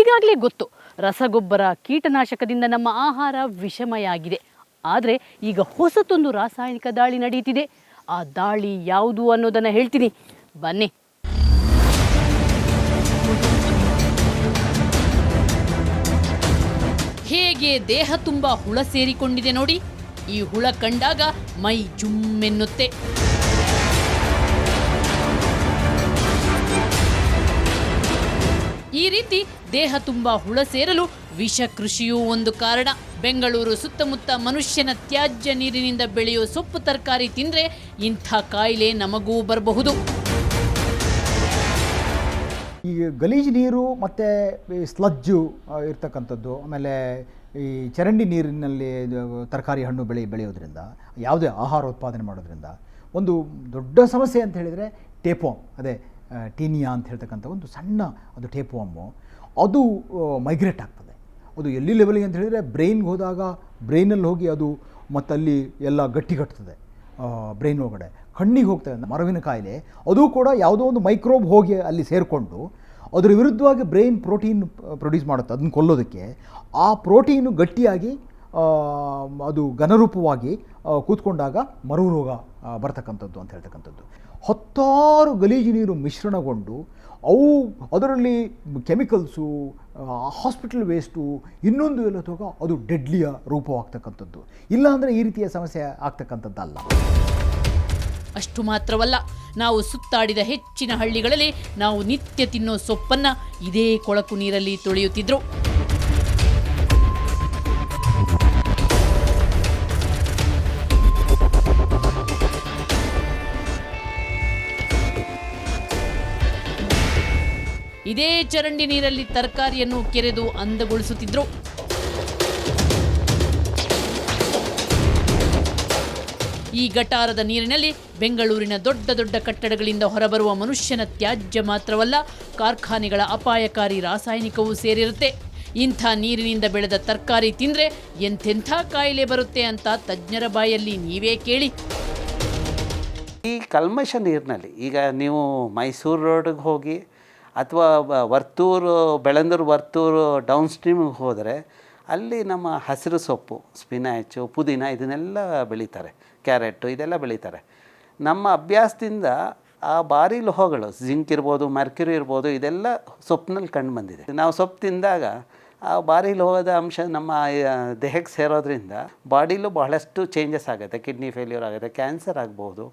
ಈಗಾಗಲೇ ಗೊತ್ತು, ರಸಗೊಬ್ಬರ ಕೀಟನಾಶಕದಿಂದ ನಮ್ಮ ಆಹಾರ ವಿಷಮಯ ಆಗಿದೆ. ಆದರೆ ಈಗ ಹೊಸತೊಂದು ರಾಸಾಯನಿಕ ದಾಳಿ ನಡೆಯುತ್ತಿದೆ. ಆ ದಾಳಿ ಯಾವುದು ಅನ್ನೋದನ್ನು ಹೇಳ್ತೀನಿ, ಬನ್ನಿ. ಹೇಗೆ ದೇಹ ತುಂಬ ಹುಳ ಸೇರಿಕೊಂಡಿದೆ ನೋಡಿ. ಈ ಹುಳ ಕಂಡಾಗ ಮೈ ಜುಮ್ಮೆನ್ನುತ್ತೆ. ಈ ರೀತಿ ದೇಹ ತುಂಬ ಹುಳ ಸೇರಲು ವಿಷ ಕೃಷಿಯೂ ಒಂದು ಕಾರಣ. ಬೆಂಗಳೂರು ಸುತ್ತಮುತ್ತ ಮನುಷ್ಯನ ತ್ಯಾಜ್ಯ ನೀರಿನಿಂದ ಬೆಳೆಯೋ ಸೊಪ್ಪು ತರಕಾರಿ ತಿಂದರೆ ಇಂಥ ಕಾಯಿಲೆ ನಮಗೂ ಬರಬಹುದು. ಈ ಗಲೀಜು ನೀರು ಮತ್ತು ಸ್ಲಜ್ಜು ಇರ್ತಕ್ಕಂಥದ್ದು, ಆಮೇಲೆ ಈ ಚರಂಡಿ ನೀರಿನಲ್ಲಿ ತರಕಾರಿ ಹಣ್ಣು ಬೆಳೆಯೋದ್ರಿಂದ, ಯಾವುದೇ ಆಹಾರ ಉತ್ಪಾದನೆ ಮಾಡೋದ್ರಿಂದ ಒಂದು ದೊಡ್ಡ ಸಮಸ್ಯೆ ಅಂತ ಹೇಳಿದರೆ ಟೇಪ್ವಾಮ್, ಅದೇ ಟೀನಿಯಾ ಅಂತ ಹೇಳ್ತಕ್ಕಂಥ ಒಂದು ಸಣ್ಣ ಅದು ಟೇಪ್ವಾಮು, ಅದು ಮೈಗ್ರೇಟ್ ಆಗ್ತದೆ. ಅದು ಎಲ್ಲಿ ಲೆವೆಲಿಗೆ ಅಂತ ಹೇಳಿದರೆ ಬ್ರೈನ್ಗೆ ಹೋದಾಗ ಬ್ರೈನಲ್ಲಿ ಹೋಗಿ ಅದು ಮತ್ತಲ್ಲಿ ಎಲ್ಲ ಗಟ್ಟಿಗಟ್ತದೆ. ಬ್ರೈನ್ ಒಳಗಡೆ ಕಣ್ಣಿಗೆ ಹೋಗ್ತದೆ. ಮರವಿನ ಕಾಯಿಲೆ ಅದು ಕೂಡ ಯಾವುದೋ ಒಂದು ಮೈಕ್ರೋಬ್ ಹೋಗಿ ಅಲ್ಲಿ ಸೇರಿಕೊಂಡು ಅದರ ವಿರುದ್ಧವಾಗಿ ಬ್ರೈನ್ ಪ್ರೋಟೀನ್ ಪ್ರೊಡ್ಯೂಸ್ ಮಾಡುತ್ತೆ ಅದನ್ನು ಕೊಲ್ಲೋದಕ್ಕೆ. ಆ ಪ್ರೋಟೀನು ಗಟ್ಟಿಯಾಗಿ ಅದು ಘನರೂಪವಾಗಿ ಕೂತ್ಕೊಂಡಾಗ ಮರು ರೋಗ ಬರ್ತಕ್ಕಂಥದ್ದು ಅಂತ ಹೇಳ್ತಕ್ಕಂಥದ್ದು. 10 ಗಲೀಜು ನೀರು ಮಿಶ್ರಣಗೊಂಡು ಅವು ಅದರಲ್ಲಿ ಕೆಮಿಕಲ್ಸು, ಹಾಸ್ಪಿಟಲ್ ವೇಸ್ಟು, ಇನ್ನೊಂದು ಎಲ್ಲ ತೋಗ ಅದು ಡೆಡ್ಲಿಯ ರೂಪವಾಗ್ತಕ್ಕಂಥದ್ದು. ಇಲ್ಲಾಂದರೆ ಈ ರೀತಿಯ ಸಮಸ್ಯೆ ಆಗ್ತಕ್ಕಂಥದ್ದಲ್ಲ. ಅಷ್ಟು ಮಾತ್ರವಲ್ಲ, ನಾವು ಸುತ್ತಾಡಿದ ಹೆಚ್ಚಿನ ಹಳ್ಳಿಗಳಲ್ಲಿ ನಾವು ನಿತ್ಯ ತಿನ್ನೋ ಸೊಪ್ಪನ್ನು ಇದೇ ಕೊಳಕು ನೀರಲ್ಲಿ ತೊಳೆಯುತ್ತಿದ್ರು. ಇದೇ ಚರಂಡಿ ನೀರಲ್ಲಿ ತರಕಾರಿಯನ್ನು ಕೆರೆದು ಅಂದಗೊಳಿಸುತ್ತಿದ್ರು. ಈ ಗಟಾರದ ನೀರಿನಲ್ಲಿ ಬೆಂಗಳೂರಿನ ದೊಡ್ಡ ದೊಡ್ಡ ಕಟ್ಟಡಗಳಿಂದ ಹೊರಬರುವ ಮನುಷ್ಯನ ತ್ಯಾಜ್ಯ ಮಾತ್ರವಲ್ಲ, ಕಾರ್ಖಾನೆಗಳ ಅಪಾಯಕಾರಿ ರಾಸಾಯನಿಕವೂ ಸೇರಿರುತ್ತೆ. ಇಂಥ ನೀರಿನಿಂದ ಬೆಳೆದ ತರಕಾರಿ ತಿಂದರೆ ಎಂಥೆಂಥ ಕಾಯಿಲೆ ಬರುತ್ತೆ ಅಂತ ತಜ್ಞರ ಬಾಯಲ್ಲಿ ನೀವೇ ಕೇಳಿ. ಈ ಕಲ್ಮಶ ನೀರಿನಲ್ಲಿ ಈಗ ನೀವು ಮೈಸೂರು ರೋಡ್ಗೆ ಹೋಗಿ ಅಥವಾ ವರ್ತೂರು, ಬೆಳಂದೂರು ವರ್ತೂರು ಡೌನ್ ಸ್ಟ್ರೀಮಿಗೆ ಹೋದರೆ ಅಲ್ಲಿ ನಮ್ಮ ಹಸಿರು ಸೊಪ್ಪು, ಸ್ಪಿನಾಚು, ಪುದೀನ ಇದನ್ನೆಲ್ಲ ಬೆಳೀತಾರೆ, ಕ್ಯಾರೆಟು ಇದೆಲ್ಲ ಬೆಳೀತಾರೆ. ನಮ್ಮ ಅಭ್ಯಾಸದಿಂದ ಆ ಭಾರಿ ಲೋಹಗಳು, ಜಿಂಕ್ ಇರ್ಬೋದು, ಮರ್ಕ್ಯುರಿ ಇರ್ಬೋದು, ಇದೆಲ್ಲ ಸೊಪ್ಪಿನಲ್ಲಿ ಕಂಡು ಬಂದಿದೆ. ನಾವು ಸೊಪ್ಪು ತಿಂದಾಗ ಆ ಭಾರಿ ಲೋಹದ ಅಂಶ ನಮ್ಮ ದೇಹಕ್ಕೆ ಸೇರೋದ್ರಿಂದ ಬಾಡಿಲೂ ಬಹಳಷ್ಟು ಚೇಂಜಸ್ ಆಗುತ್ತೆ. ಕಿಡ್ನಿ ಫೇಲ್ಯೂರ್ ಆಗುತ್ತೆ, ಕ್ಯಾನ್ಸರ್ ಆಗ್ಬೋದು.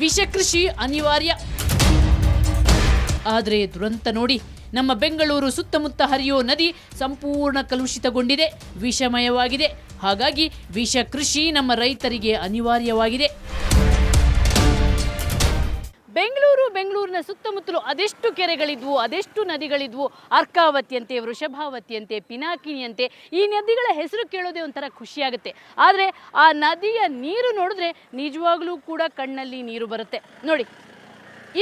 ವಿಷ ಕೃಷಿ ಅನಿವಾರ್ಯ. ಆದರೆ ದುರಂತ ನೋಡಿ, ನಮ್ಮ ಬೆಂಗಳೂರು ಸುತ್ತಮುತ್ತ ಹರಿಯೋ ನದಿ ಸಂಪೂರ್ಣ ಕಲುಷಿತಗೊಂಡಿದೆ, ವಿಷಮಯವಾಗಿದೆ. ಹಾಗಾಗಿ ವಿಷ ಕೃಷಿ ನಮ್ಮ ರೈತರಿಗೆ ಅನಿವಾರ್ಯವಾಗಿದೆ. ಬೆಂಗಳೂರಿನ ಸುತ್ತಮುತ್ತಲು ಅದೆಷ್ಟು ಕೆರೆಗಳಿದ್ವು, ಅದೆಷ್ಟು ನದಿಗಳಿದ್ವು. ಅರ್ಕಾವತಿಯಂತೆ, ವೃಷಭಾವತಿಯಂತೆ, ಪಿನಾಕಿನಿಯಂತೆ. ಈ ನದಿಗಳ ಹೆಸರು ಕೇಳೋದೇ ಒಂಥರ ಖುಷಿಯಾಗುತ್ತೆ. ಆದರೆ ಆ ನದಿಯ ನೀರು ನೋಡಿದ್ರೆ ನಿಜವಾಗ್ಲೂ ಕೂಡ ಕಣ್ಣಲ್ಲಿ ನೀರು ಬರುತ್ತೆ. ನೋಡಿ,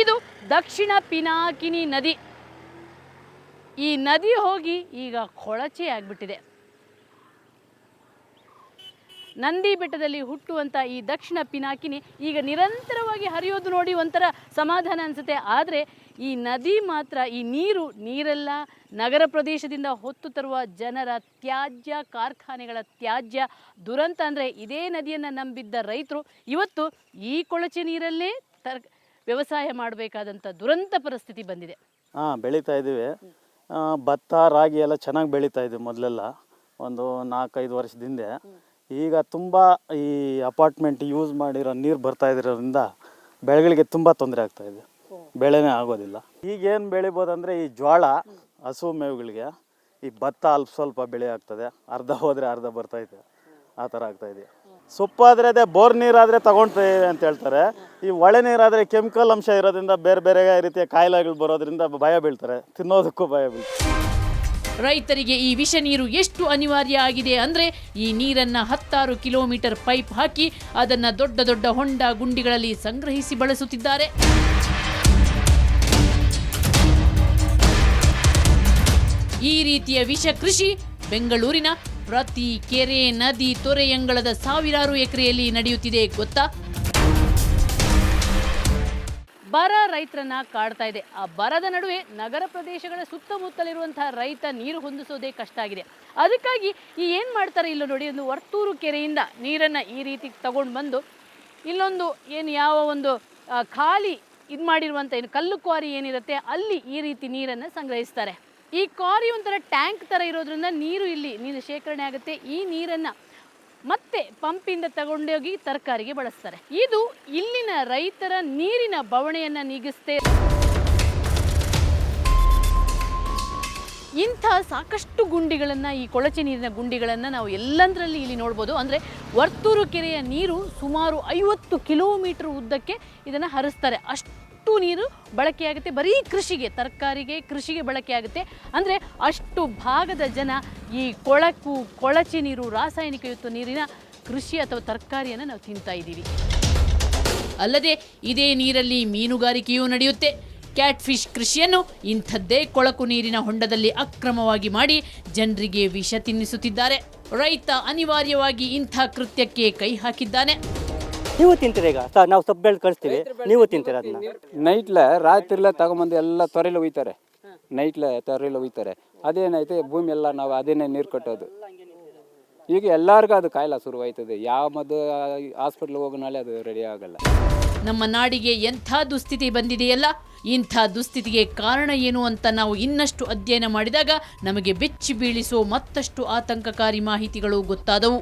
ಇದು ದಕ್ಷಿಣ ಪಿನಾಕಿನಿ ನದಿ. ಈ ನದಿ ಹೋಗಿ ಈಗ ಕೊಳಚೆ ಆಗಿಬಿಟ್ಟಿದೆ. ನಂದಿ ಬೆಟ್ಟದಲ್ಲಿ ಹುಟ್ಟುವಂಥ ಈ ದಕ್ಷಿಣ ಪಿನಾಕಿನಿ ಈಗ ನಿರಂತರವಾಗಿ ಹರಿಯೋದು ನೋಡಿ ಒಂಥರ ಸಮಾಧಾನ ಅನಿಸುತ್ತೆ. ಆದರೆ ಈ ನದಿ ಮಾತ್ರ, ಈ ನೀರೆಲ್ಲ ನಗರ ಪ್ರದೇಶದಿಂದ ಹೊತ್ತು ತರುವ ಜನರ ತ್ಯಾಜ್ಯ, ಕಾರ್ಖಾನೆಗಳ ತ್ಯಾಜ್ಯ. ದುರಂತ ಅಂದರೆ ಇದೇ ನದಿಯನ್ನು ನಂಬಿದ್ದ ರೈತರು ಇವತ್ತು ಈ ಕೊಳಚೆ ನೀರಲ್ಲೇ ವ್ಯವಸಾಯ ಮಾಡಬೇಕಾದಂಥ ದುರಂತ ಪರಿಸ್ಥಿತಿ ಬಂದಿದೆ. ಬೆಳೀತಾ ಇದ್ದೀವಿ. ಭತ್ತ, ರಾಗಿ ಎಲ್ಲ ಚೆನ್ನಾಗಿ ಬೆಳೀತಾ ಇದ್ವಿ ಮೊದಲೆಲ್ಲ, ಒಂದು 4-5 ವರ್ಷದಿಂದ. ಈಗ ತುಂಬ ಈ ಅಪಾರ್ಟ್ಮೆಂಟ್ ಯೂಸ್ ಮಾಡಿರೋ ನೀರು ಬರ್ತಾ ಇರೋದ್ರಿಂದ ಬೆಳೆಗಳಿಗೆ ತುಂಬ ತೊಂದರೆ ಆಗ್ತಾಯಿದೆ, ಬೆಳೆನೇ ಆಗೋದಿಲ್ಲ. ಈಗೇನು ಬೆಳಿಬೋದಂದರೆ ಈ ಜೋಳ, ಹಸು ಮೇವುಗಳಿಗೆ, ಈ ಭತ್ತ ಅಲ್ಪ ಸ್ವಲ್ಪ ಬೆಳೆ ಆಗ್ತದೆ, ಅರ್ಧ ಹೋದರೆ ಅರ್ಧ ಬರ್ತೈತೆ, ಆ ಥರ ಆಗ್ತಾಯಿದೆ. ಸೊಪ್ಪಾದರೆ ಅದೇ ಬೋರ್ ನೀರಾದರೆ ತಗೊಳ್ತೇವೆ ಅಂತ ಹೇಳ್ತಾರೆ. ಈ ಒಳೆ ನೀರಾದರೆ ಕೆಮಿಕಲ್ ಅಂಶ ಇರೋದ್ರಿಂದ ಬೇರೆ ಬೇರೆ ರೀತಿಯ ಕಾಯಿಲೆಗಳು ಬರೋದ್ರಿಂದ ಭಯ ಬೀಳ್ತಾರೆ, ತಿನ್ನೋದಕ್ಕೂ ಭಯ ಬೀಳ್ತಾರೆ. ರೈತರಿಗೆ ಈ ವಿಷ ನೀರು ಎಷ್ಟು ಅನಿವಾರ್ಯ ಆಗಿದೆ ಅಂದರೆ ಈ ನೀರನ್ನು 16 ಕಿಲೋಮೀಟರ್ ಪೈಪ್ ಹಾಕಿ ಅದನ್ನು ದೊಡ್ಡ ದೊಡ್ಡ ಹೊಂಡ, ಗುಂಡಿಗಳಲ್ಲಿ ಸಂಗ್ರಹಿಸಿ ಬಳಸುತ್ತಿದ್ದಾರೆ. ಈ ರೀತಿಯ ವಿಷ ಕೃಷಿ ಬೆಂಗಳೂರಿನ ಪ್ರತಿ ಕೆರೆ, ನದಿ, ತೊರೆಯಂಗಳದ ಸಾವಿರಾರು ಎಕರೆಯಲ್ಲಿ ನಡೆಯುತ್ತಿದೆ ಗೊತ್ತಾ? ಬರ ರೈತರನ್ನ ಕಾಡ್ತಾ ಇದೆ. ಆ ಬರದ ನಡುವೆ ನಗರ ಪ್ರದೇಶಗಳ ಸುತ್ತಮುತ್ತಲಿರುವಂತಹ ರೈತ ನೀರು ಹೊಂದಿಸೋದೇ ಕಷ್ಟ ಆಗಿದೆ. ಅದಕ್ಕಾಗಿ ಏನು ಮಾಡ್ತಾರೆ ಇಲ್ಲ ನೋಡಿ, ಒಂದು ವರ್ತೂರು ಕೆರೆಯಿಂದ ನೀರನ್ನು ಈ ರೀತಿ ತಗೊಂಡು ಬಂದು ಇಲ್ಲೊಂದು ಯಾವ ಒಂದು ಖಾಲಿ ಇದು ಮಾಡಿರುವಂಥ ಏನು ಕಲ್ಲು ಕ್ವಾರಿ ಏನಿರುತ್ತೆ ಅಲ್ಲಿ ಈ ರೀತಿ ನೀರನ್ನು ಸಂಗ್ರಹಿಸ್ತಾರೆ. ಈ ಕ್ವಾರಿ ಒಂಥರ ಟ್ಯಾಂಕ್ ಥರ ಇರೋದ್ರಿಂದ ನೀರು ಶೇಖರಣೆ ಆಗುತ್ತೆ. ಈ ನೀರನ್ನು ಮತ್ತೆ ಪಂಪಿಂದ ತಗೊಂಡೋಗಿ ತರಕಾರಿಗೆ ಬಳಸ್ತಾರೆ. ಇದು ಇಲ್ಲಿನ ರೈತರ ನೀರಿನ ಬವಣೆಯನ್ನು ನೀಗಿಸುತ್ತೆ. ಇಂಥ ಸಾಕಷ್ಟು ಗುಂಡಿಗಳನ್ನು, ಈ ಕೊಳಚೆ ನೀರಿನ ಗುಂಡಿಗಳನ್ನು ನಾವು ಎಲ್ಲಂದರಲ್ಲಿ ಇಲ್ಲಿ ನೋಡ್ಬೋದು. ಅಂದರೆ ವರ್ತೂರು ಕೆರೆಯ ನೀರು ಸುಮಾರು 50 ಕಿಲೋಮೀಟರ್ ಉದ್ದಕ್ಕೆ ಇದನ್ನು ಹರಿಸ್ತಾರೆ. ಅಷ್ಟು ನೀರು ಬಳಕೆಯಾಗುತ್ತೆ, ಬರೀ ಕೃಷಿಗೆ, ತರಕಾರಿಗೆ, ಕೃಷಿಗೆ ಬಳಕೆ ಆಗುತ್ತೆ. ಅಂದರೆ ಅಷ್ಟು ಭಾಗದ ಜನ ಈ ಕೊಳಚೆ ನೀರು, ರಾಸಾಯನಿಕಯುಕ್ತ ನೀರಿನ ಕೃಷಿ ಅಥವಾ ತರಕಾರಿಯನ್ನು ನಾವು ತಿಂತಾ ಇದ್ದೀವಿ. ಅಲ್ಲದೆ ಇದೇ ನೀರಲ್ಲಿ ಮೀನುಗಾರಿಕೆಯೂ ನಡೆಯುತ್ತೆ. ಕ್ಯಾಟ್ ಫಿಶ್ ಕೃಷಿಯನ್ನು ಇಂಥದ್ದೇ ಕೊಳಕು ನೀರಿನ ಹೊಂಡದಲ್ಲಿ ಅಕ್ರಮವಾಗಿ ಮಾಡಿ ಜನರಿಗೆ ವಿಷ ತಿನ್ನಿಸುತ್ತಿದ್ದಾರೆ. ರೈತ ಅನಿವಾರ್ಯವಾಗಿ ಇಂಥ ಕೃತ್ಯಕ್ಕೆ ಕೈ ಹಾಕಿದ್ದಾನೆ. ನೀವು ತಿಂತೀರ ಈಗ ನಾವು ಸೊಪ್ಪು ಬೆಳೆದು ಕಳಿಸ್ತೀವಿ, ನೀವು ತಿಂತೀರ ಅದನ್ನ? ನೈಟ್ಲೆ ರಾತ್ರಿಲೆ ತಗೊಂಬಂದು ಎಲ್ಲ ತೊರೆಯಲ್ಲಿ ಒಯ್ತಾರೆ, ನೈಟ್ಲೆ ತೊರೆಯಲ್ಲಿ ಒಯ್ತಾರೆ. ಅದೇನೈತೆ ಭೂಮಿ ಎಲ್ಲ ನಾವು ಅದೇನೇ ನೀರು ಕಟ್ಟೋದು. ಈಗ ಎಲ್ಲರಿಗೂ ಅದು ಕಾಯಿಲೆ ಶುರುವಾಯ್ತದೆ. ಯಾವ ಮದ್ದು ಹಾಸ್ಪಿಟ್ಲಿಗೆ ಹೋಗೋ ನಾಳೆ ಅದು ರೆಡಿ ಆಗಲ್ಲ. ನಮ್ಮ ನಾಡಿಗೆ ಎಂಥ ದುಸ್ಥಿತಿ ಬಂದಿದೆಯಲ್ಲ, ಇಂಥ ದುಸ್ಥಿತಿಗೆ ಕಾರಣ ಏನು ಅಂತ ನಾವು ಇನ್ನಷ್ಟು ಅಧ್ಯಯನ ಮಾಡಿದಾಗ ನಮಗೆ ಬೆಚ್ಚಿ ಬೀಳಿಸೋ ಮತ್ತಷ್ಟು ಆತಂಕಕಾರಿ ಮಾಹಿತಿಗಳು ಗೊತ್ತಾದವು.